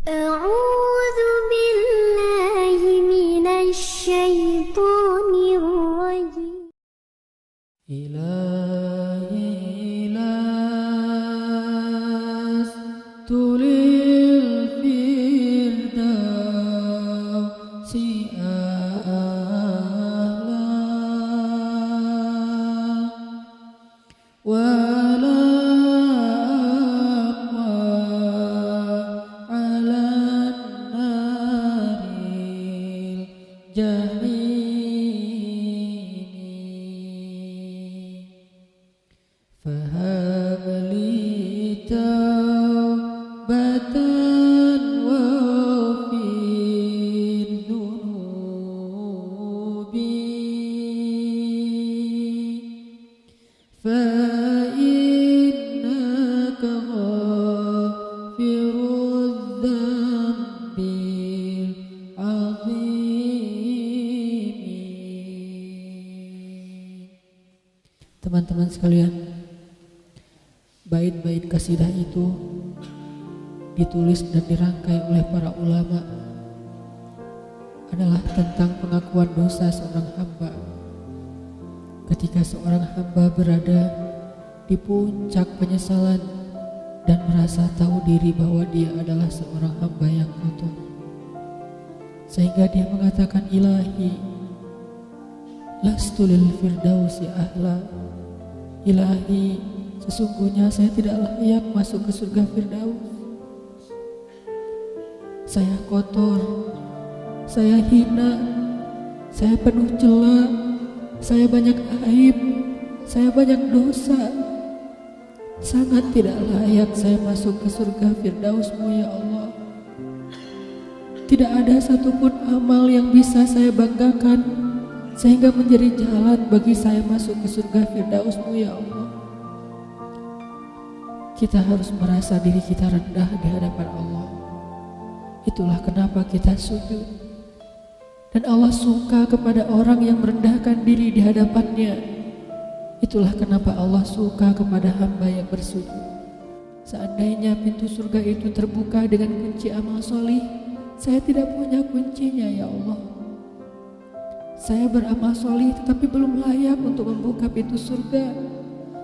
أعوذ بالله من الشيطان الرجيم. إلهي لست للفردوس أعلى ولا أقوى على النار الجحيم فهب لي توبة واغفر ذنوبي فإنك غافر الذنب العظيم. Teman-teman sekalian, bait-bait kasidah itu ditulis dan dirangkai oleh para ulama adalah tentang pengakuan dosa seorang hamba. Ketika seorang hamba berada di puncak penyesalan dan merasa tahu diri bahwa dia adalah seorang hamba yang kotor, sehingga dia mengatakan, Ilahi lastu lil firdausi ahla. Ilahi, sesungguhnya saya tidak layak masuk ke surga Firdaus. Saya kotor, saya hina, saya penuh cela, saya banyak aib, saya banyak dosa. Sangat tidak layak saya masuk ke surga Firdaus-Mu ya Allah. Tidak ada satupun amal yang bisa saya banggakan sehingga menjadi jalan bagi saya masuk ke surga Firdaus-Mu ya Allah. Kita harus merasa diri kita rendah di hadapan Allah. Itulah kenapa kita sujud. Dan Allah suka kepada orang yang merendahkan diri di hadapannya. Itulah kenapa Allah suka kepada hamba yang bersujud. Seandainya pintu surga itu terbuka dengan kunci amal solih, saya tidak punya kuncinya ya Allah. Saya beramal solih tetapi belum layak untuk membuka pintu surga.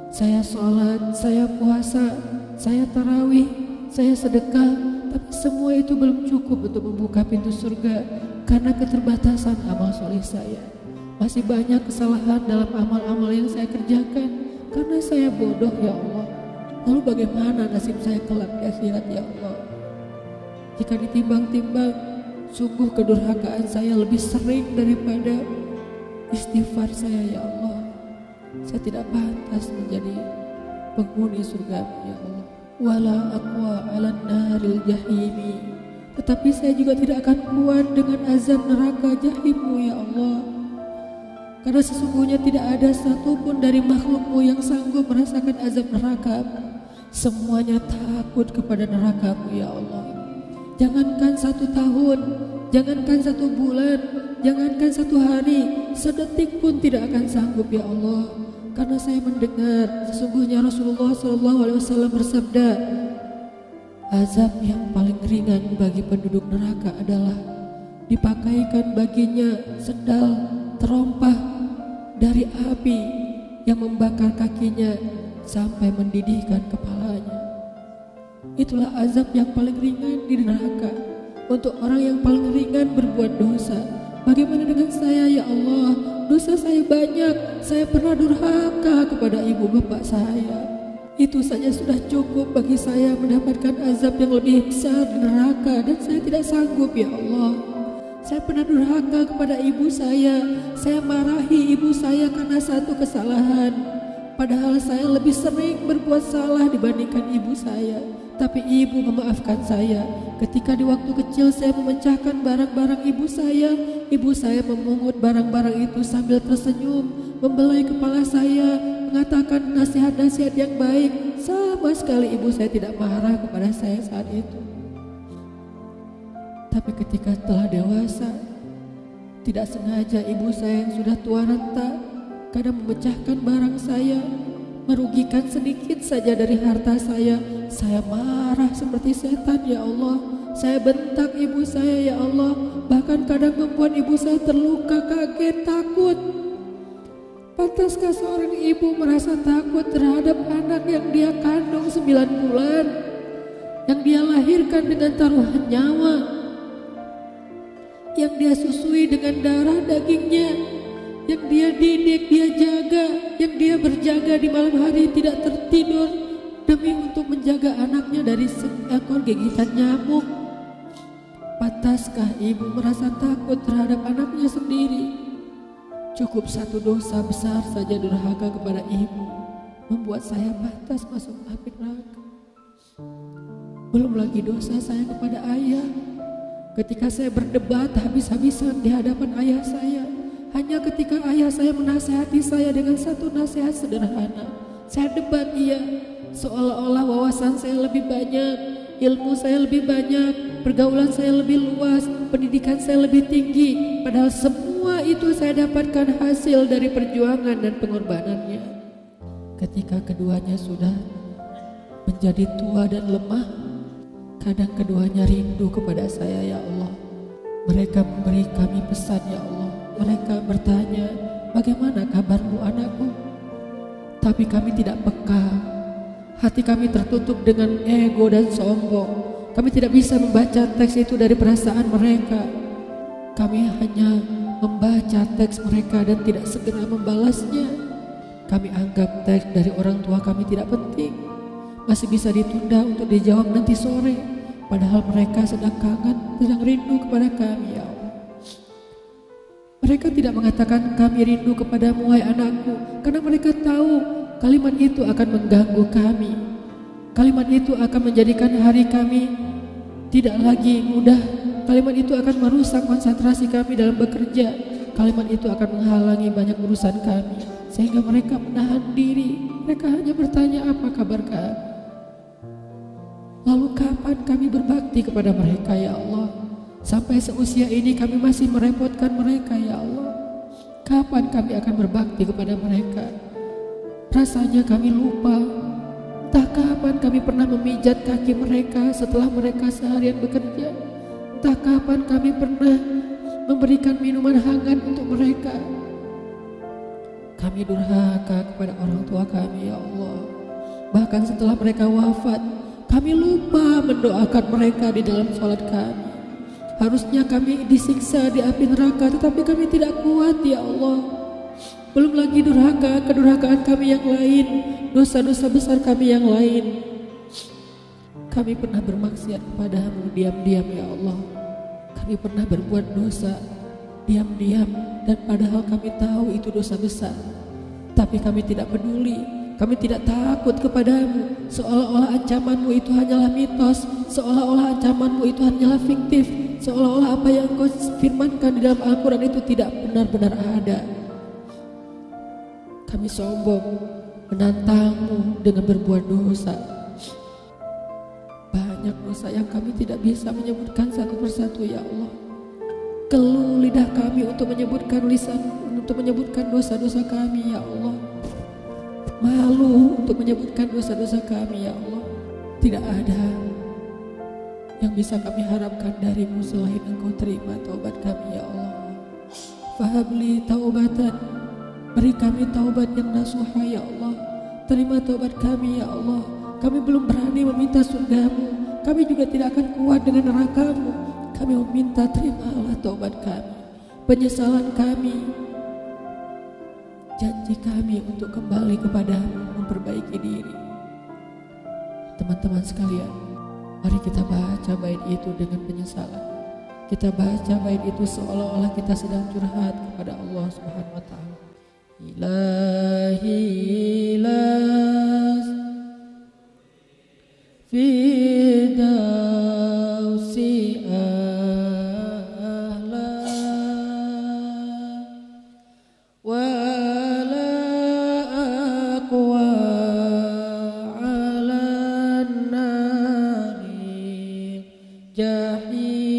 Saya sholat, saya puasa, saya tarawih, saya sedekah, tapi semua itu belum cukup untuk membuka pintu surga karena keterbatasan amal solih saya. Masih banyak kesalahan dalam amal-amal yang saya kerjakan karena saya bodoh ya Allah. Lalu bagaimana nasib saya kelak di akhirat ya Allah? Jika ditimbang-timbang, sungguh kedurhakaan saya lebih sering daripada istighfar saya ya Allah. Saya tidak pantas menjadi penghuni surga ya Allah. Wala aqwa 'alan naril jahimi. Tetapi saya juga tidak akan kuat dengan azab neraka jahim-Mu ya Allah. Karena sesungguhnya tidak ada satupun dari makhluk-Mu yang sanggup merasakan azab neraka. Semuanya takut kepada neraka-Mu ya Allah. Jangankan 1 tahun, jangankan 1 bulan, jangankan 1 hari, sedetik pun tidak akan sanggup ya Allah. Karena saya mendengar sesungguhnya Rasulullah SAW bersabda, azab yang paling ringan bagi penduduk neraka adalah dipakaikan baginya sendal terompah dari api yang membakar kakinya sampai mendidihkan kepalanya. Itulah azab yang paling ringan di neraka untuk orang yang paling ringan berbuat dosa. Bagaimana dengan saya ya Allah? Dosa saya banyak, saya pernah durhaka kepada ibu bapak saya. Itu saja sudah cukup bagi saya mendapatkan azab yang lebih besar di neraka, dan saya tidak sanggup ya Allah. Saya pernah durhaka kepada ibu saya marahi ibu saya karena satu kesalahan. Padahal saya lebih sering berbuat salah dibandingkan ibu saya. Tapi ibu memaafkan saya. Ketika di waktu kecil saya memecahkan barang-barang ibu saya memungut barang-barang itu sambil tersenyum, membelai kepala saya, mengatakan nasihat-nasihat yang baik. Sama sekali ibu saya tidak marah kepada saya saat itu. Tapi ketika telah dewasa, tidak sengaja ibu saya yang sudah tua renta kadang memecahkan barang saya, merugikan sedikit saja dari harta saya marah seperti setan ya Allah. Saya bentak ibu saya ya Allah, bahkan kadang membuat ibu saya terluka, kaget, takut. Pantaskah seorang ibu merasa takut terhadap anak yang dia kandung 9 bulan, yang dia lahirkan dengan taruhan nyawa, yang dia susui dengan darah dagingnya, yang dia didik, dia jaga, yang dia berjaga di malam hari tidak tertidur demi untuk menjaga anaknya dari seekor gigitan nyamuk. Pantaskah ibu merasa takut terhadap anaknya sendiri? Cukup satu dosa besar saja durhaka kepada ibu membuat saya pantas masuk api neraka. Belum lagi dosa saya kepada ayah. Ketika saya berdebat habis-habisan di hadapan ayah saya, hanya ketika ayah saya menasihati saya dengan satu nasihat sederhana, saya debat dia, seolah-olah wawasan saya lebih banyak, ilmu saya lebih banyak, pergaulan saya lebih luas, pendidikan saya lebih tinggi. Padahal semua itu saya dapatkan hasil dari perjuangan dan pengorbanannya. Ketika keduanya sudah menjadi tua dan lemah, kadang keduanya rindu kepada saya ya Allah. Mereka memberi kami pesan ya Allah. Mereka bertanya, bagaimana kabarmu anakku? Tapi kami tidak peka. Hati kami tertutup dengan ego dan sombong. Kami tidak bisa membaca teks itu dari perasaan mereka. Kami hanya membaca teks mereka dan tidak segera membalasnya. Kami anggap teks dari orang tua kami tidak penting, masih bisa ditunda untuk dijawab nanti sore. Padahal mereka sedang kangen, sedang rindu kepada kami ya Allah. Mereka tidak mengatakan kami rindu kepadamu hai anakku, karena mereka tahu kalimat itu akan mengganggu kami. Kalimat itu akan menjadikan hari kami tidak lagi mudah. Kalimat itu akan merusak konsentrasi kami dalam bekerja. Kalimat itu akan menghalangi banyak urusan kami, sehingga mereka menahan diri. Mereka hanya bertanya, apa kabar kami? Lalu kapan kami berbakti kepada mereka ya Allah? Sampai seusia ini kami masih merepotkan mereka ya Allah. Kapan kami akan berbakti kepada mereka? Rasanya kami lupa. Entah kapan kami pernah memijat kaki mereka setelah mereka seharian bekerja. Entah kapan kami pernah memberikan minuman hangat untuk mereka. Kami durhaka kepada orang tua kami ya Allah. Bahkan setelah mereka wafat, kami lupa mendoakan mereka di dalam sholat kami. Harusnya kami disiksa di api neraka, tetapi kami tidak kuat ya Allah. Belum lagi durhaka, kedurhakaan kami yang lain, dosa-dosa besar kami yang lain. Kami pernah bermaksiat kepadamu diam-diam ya Allah. Kami pernah berbuat dosa diam-diam, dan padahal kami tahu itu dosa besar. Tapi kami tidak peduli, kami tidak takut kepadamu. Seolah-olah ancamanmu itu hanyalah mitos, seolah-olah ancamanmu itu hanyalah fiktif, seolah-olah apa yang kau firmankan di dalam Al-Quran itu tidak benar-benar ada. Kami sombong menantangmu dengan berbuat dosa. Banyak dosa yang kami tidak bisa menyebutkan satu persatu ya Allah. Keluh lidah kami untuk menyebutkan dosa-dosa kami ya Allah. Malu untuk menyebutkan dosa-dosa kami ya Allah. Tidak ada yang bisa kami harapkan darimu selain Engkau terima taubat kami ya Allah. Fahabli taubatan, beri kami taubat yang nasuha ya Allah. Terima taubat kami ya Allah. Kami belum berani meminta surgamu, kami juga tidak akan kuat dengan nerakamu. Kami meminta terimalah taubat kami, penyesalan kami, janji kami untuk kembali kepadamu, memperbaiki diri. Teman-teman sekalian, mari kita baca bait itu dengan penyesalan. Kita baca bait itu seolah-olah kita sedang curhat kepada Allah Subhanahu wa Ta'ala. Ilahi las fidausi ahla wala aqwa ala nari jahim